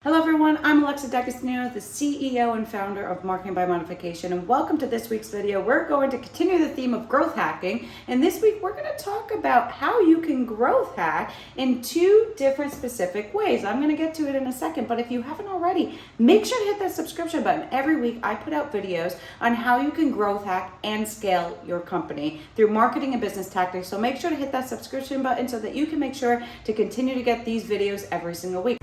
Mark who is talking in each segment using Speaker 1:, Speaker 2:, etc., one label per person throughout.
Speaker 1: Hello everyone, I'm Alexa D'Agostino, the CEO and founder of Marketing by Modification, and welcome to this week's video. We're going to continue the theme of growth hacking, and this week we're going to talk about how you can growth hack in two different specific ways. I'm going to get to it in a second, but if you haven't already, make sure to hit that subscription button. Every week I put out videos on how you can growth hack and scale your company through marketing and business tactics, so make sure to hit that subscription button so that you can make sure to continue to get these videos every single week.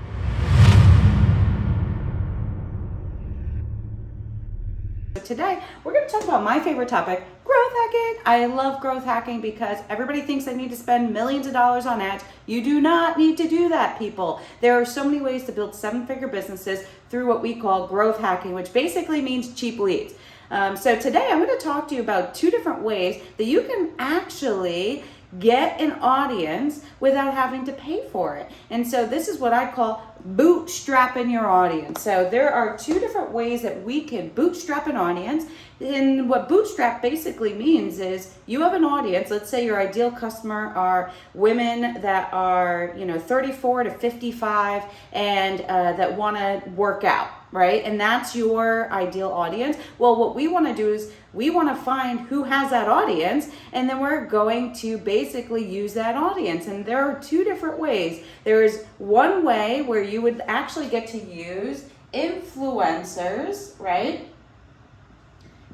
Speaker 1: Today, we're going to talk about my favorite topic, growth hacking. I love growth hacking because everybody thinks they need to spend millions of dollars on ads. You do not need to do that, people. There are so many ways to build seven-figure businesses through what we call growth hacking, which basically means cheap leads. So today, I'm going to talk to you about two different ways that you can actually get an audience without having to pay for it. And so this is what I call bootstrapping your audience. So there are two different ways that we can bootstrap an audience. And what bootstrap basically means is you have an audience. Let's say your ideal customer are women that are 34 to 55 and that want to work out, right? And that's your ideal audience. Well, what we want to do is we want to find who has that audience, and then we're going to basically use that audience. And there are two different ways. There is one way where you would actually get to use influencers, right?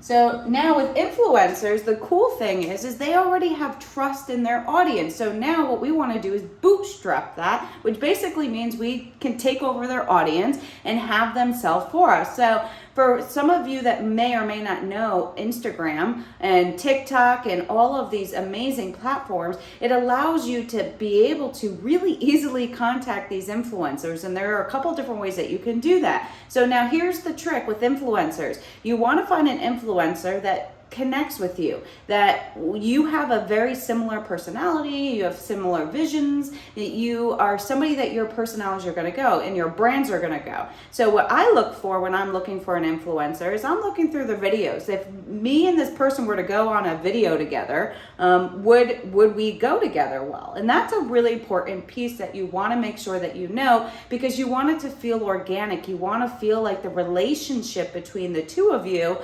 Speaker 1: So now with influencers, the cool thing is they already have trust in their audience. So now what we want to do is bootstrap that, which basically means we can take over their audience and have them sell for us. So for some of you that may or may not know Instagram and TikTok and all of these amazing platforms, it allows you to be able to really easily contact these influencers. And there are a couple different ways that you can do that. So now here's the trick with influencers. You want to find an influencer that connects with you, that you have a very similar personality, you have similar visions, that you are somebody that your personalities are going to go and your brands are going to go. So what I look for when I'm looking for an influencer is I'm looking through the videos. If me and this person were to go on a video together, would we go together well? And that's a really important piece that you want to make sure that you know, because you want it to feel organic. You want to feel like the relationship between the two of you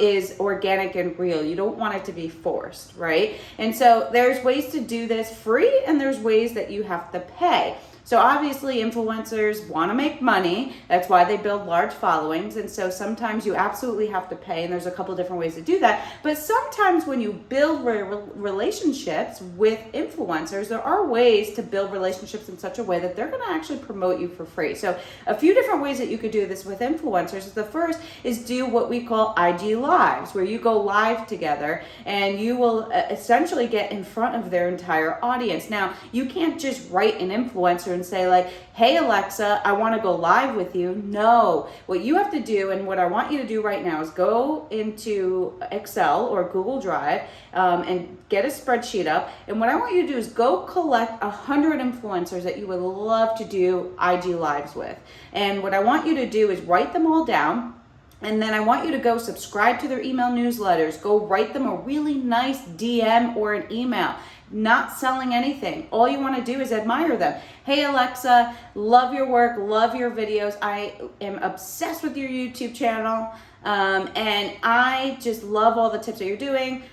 Speaker 1: is organic and real. You don't want it to be forced, right? And so there's ways to do this free, and there's ways that you have to pay. So obviously influencers want to make money. That's why they build large followings. And so sometimes you absolutely have to pay, and there's a couple different ways to do that. But sometimes when you build relationships with influencers, there are ways to build relationships in such a way that they're going to actually promote you for free. So a few different ways that you could do this with influencers. The first is do what we call IG Lives, where you go live together and you will essentially get in front of their entire audience. Now, you can't just write an influencer and say like, hey Alexa, I want to go live with you. No, what you have to do, and what I want you to do right now, is go into Excel or Google Drive and get a spreadsheet up. And what I want you to do is go collect 100 influencers that you would love to do IG Lives with. And what I want you to do is write them all down. And then I want you to go subscribe to their email newsletters. Go write them a really nice DM or an email. Not selling anything. All you want to do is admire them. Hey Alexa, love your work, love your videos. I am obsessed with your YouTube channel. And I just love all the tips that you're doing.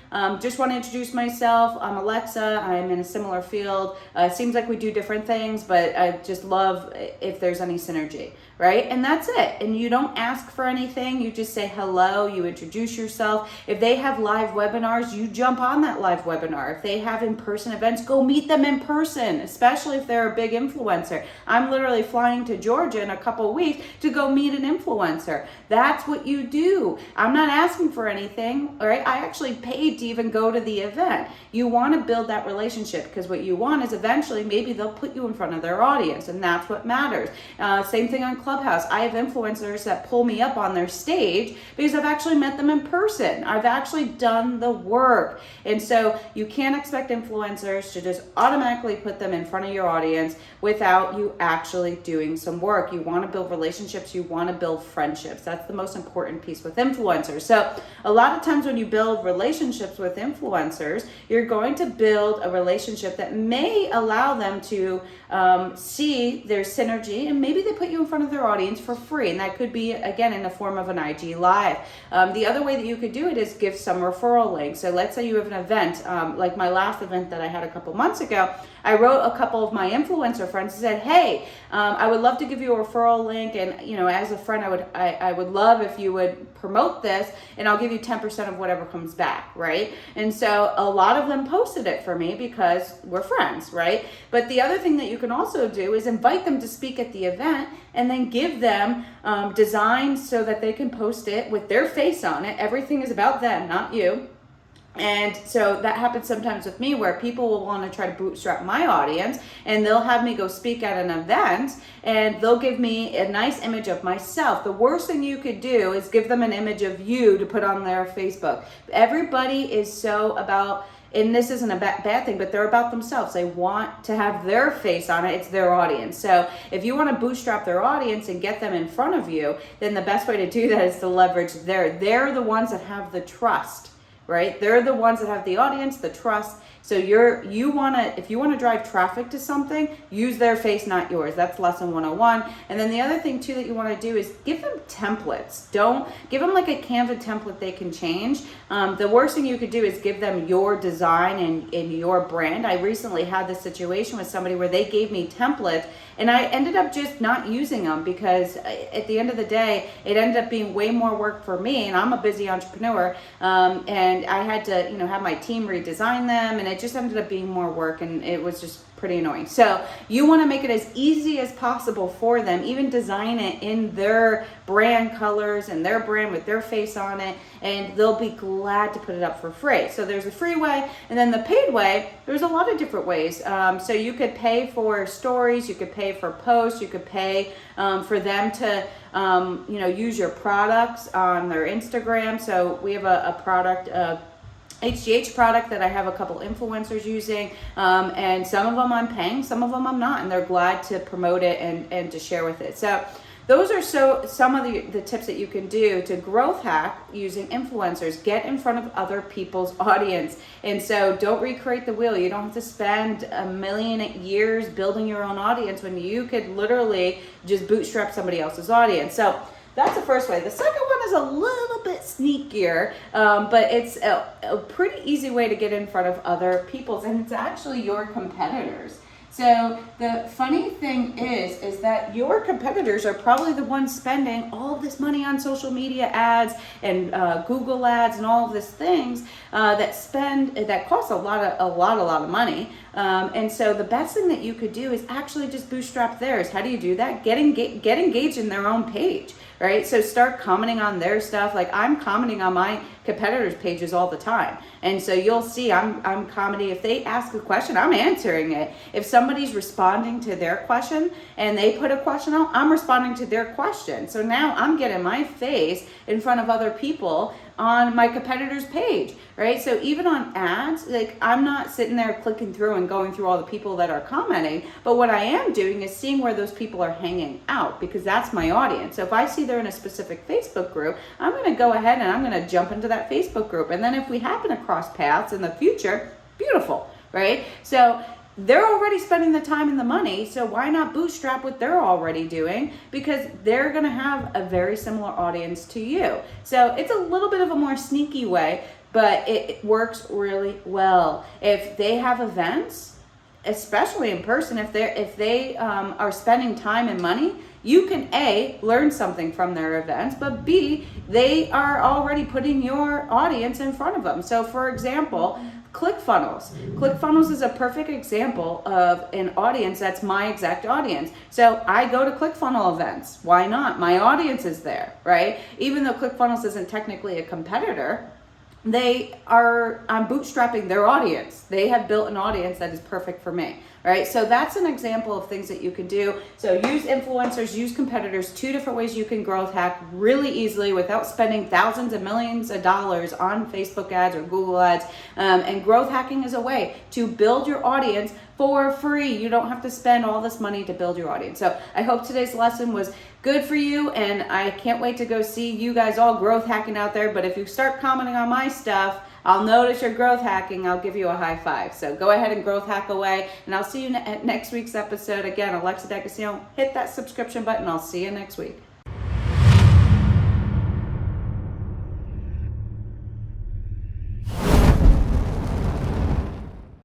Speaker 1: Just want to introduce myself. I'm Alexa. I'm in a similar field. Seems like we do different things, but I just love if there's any synergy, right? And that's it. And you don't ask for anything. You just say hello. You introduce yourself. If they have live webinars, you jump on that live webinar. If they have in-person events, go meet them in person, especially if they're a big influencer. I'm literally flying to Georgia in a couple of weeks to go meet an influencer. That's what you do. I'm not asking for anything, all right? I actually paid to even go to the event. You want to build that relationship, because what you want is eventually maybe they'll put you in front of their audience, and that's what matters. Same thing on Clubhouse. I have influencers that pull me up on their stage because I've actually met them in person. I've actually done the work. And so you can't expect influencers to just automatically put them in front of your audience without you actually doing some work. You want to build relationships, you want to build friendships. That's the most important piece with influencers. So a lot of times when you build relationships with influencers, you're going to build a relationship that may allow them to see their synergy, and maybe they put you in front of their audience for free. And that could be, again, in the form of an IG Live. The other way that you could do it is give some referral links. So let's say you have an event, like my last event that I had a couple months ago. I wrote a couple of my influencer friends and said, hey, I would love to give you a referral link, and as a friend, I would love if you would promote this, and I'll give you 10% of whatever comes back, right? And so a lot of them posted it for me because we're friends, right? But the other thing that you can also do is invite them to speak at the event, and then give them designs so that they can post it with their face on it. Everything is about them, not you. And so that happens sometimes with me, where people will want to try to bootstrap my audience, and they'll have me go speak at an event, and they'll give me a nice image of myself. The worst thing you could do is give them an image of you to put on their Facebook. Everybody is so about, and this isn't a bad thing, but they're about themselves. They want to have their face on it. It's their audience. So if you want to bootstrap their audience and get them in front of you, then the best way to do that is to leverage they're the ones that have the trust, right? They're the ones that have the audience, the trust. So if you want to drive traffic to something, use their face, not yours. That's lesson 101. And then the other thing too that you want to do is give them templates. Don't give them like a Canva template they can change. The worst thing you could do is give them your design and your brand. I recently had this situation with somebody where they gave me templates, and I ended up just not using them because at the end of the day, it ended up being way more work for me, and I'm a busy entrepreneur, and I had to have my team redesign them, and it just ended up being more work, and it was just pretty annoying. So you want to make it as easy as possible for them, even design it in their brand colors and their brand with their face on it, and they'll be glad to put it up for free. So there's a free way, and then the paid way, there's a lot of different ways. So you could pay for stories, you could pay for posts, you could pay for them to use your products on their Instagram. So we have a product, HGH product that I have a couple influencers using, and some of them I'm paying, some of them I'm not, and they're glad to promote it and to share with it. So those are some of the tips that you can do to growth hack using influencers. Get in front of other people's audience. And so don't recreate the wheel. You don't have to spend a million years building your own audience when you could literally just bootstrap somebody else's audience. So that's the first way. The second one is a little bit sneakier, but it's a pretty easy way to get in front of other people's, and it's actually your competitors. So the funny thing is that your competitors are probably the ones spending all of this money on social media ads and Google ads and all of these things that cost a lot of money. And so the best thing that you could do is actually just bootstrap theirs. How do you do that? Get engaged in their own page, right? So start commenting on their stuff. Like I'm commenting on my competitors' pages all the time. And so you'll see I'm commenting. If they ask a question, I'm answering it. If somebody's responding to their question and they put a question out, I'm responding to their question. So now I'm getting my face in front of other people on my competitor's page, right? So even on ads, like I'm not sitting there clicking through and going through all the people that are commenting, but what I am doing is seeing where those people are hanging out, because that's my audience. So if I see they're in a specific Facebook group, I'm going to go ahead and I'm going to jump into that Facebook group. And then if we happen to cross paths in the future, beautiful, right? So they're already spending the time and the money, so why not bootstrap what they're already doing? Because they're going to have a very similar audience to you. So it's a little bit of a more sneaky way, but it works really well. If they have events, especially in person, if they are spending time and money, you can A, learn something from their events, but B, they are already putting your audience in front of them. So for example, ClickFunnels. ClickFunnels is a perfect example of an audience that's my exact audience. So I go to ClickFunnels events. Why not? My audience is there, right? Even though ClickFunnels isn't technically a competitor, I'm bootstrapping their audience. They have built an audience that is perfect for me, right? So that's an example of things that you can do. So use influencers, use competitors, 2 different ways you can growth hack really easily without spending thousands and millions of dollars on Facebook ads or Google ads. And growth hacking is a way to build your audience for free. You don't have to spend all this money to build your audience. So I hope today's lesson was good for you, and I can't wait to go see you guys all growth hacking out there. But if you start commenting on my stuff, I'll notice you're growth hacking. I'll give you a high five. So go ahead and growth hack away, and I'll see you at next week's episode. Again, Alexa D'Agostino, hit that subscription button. I'll see you next week.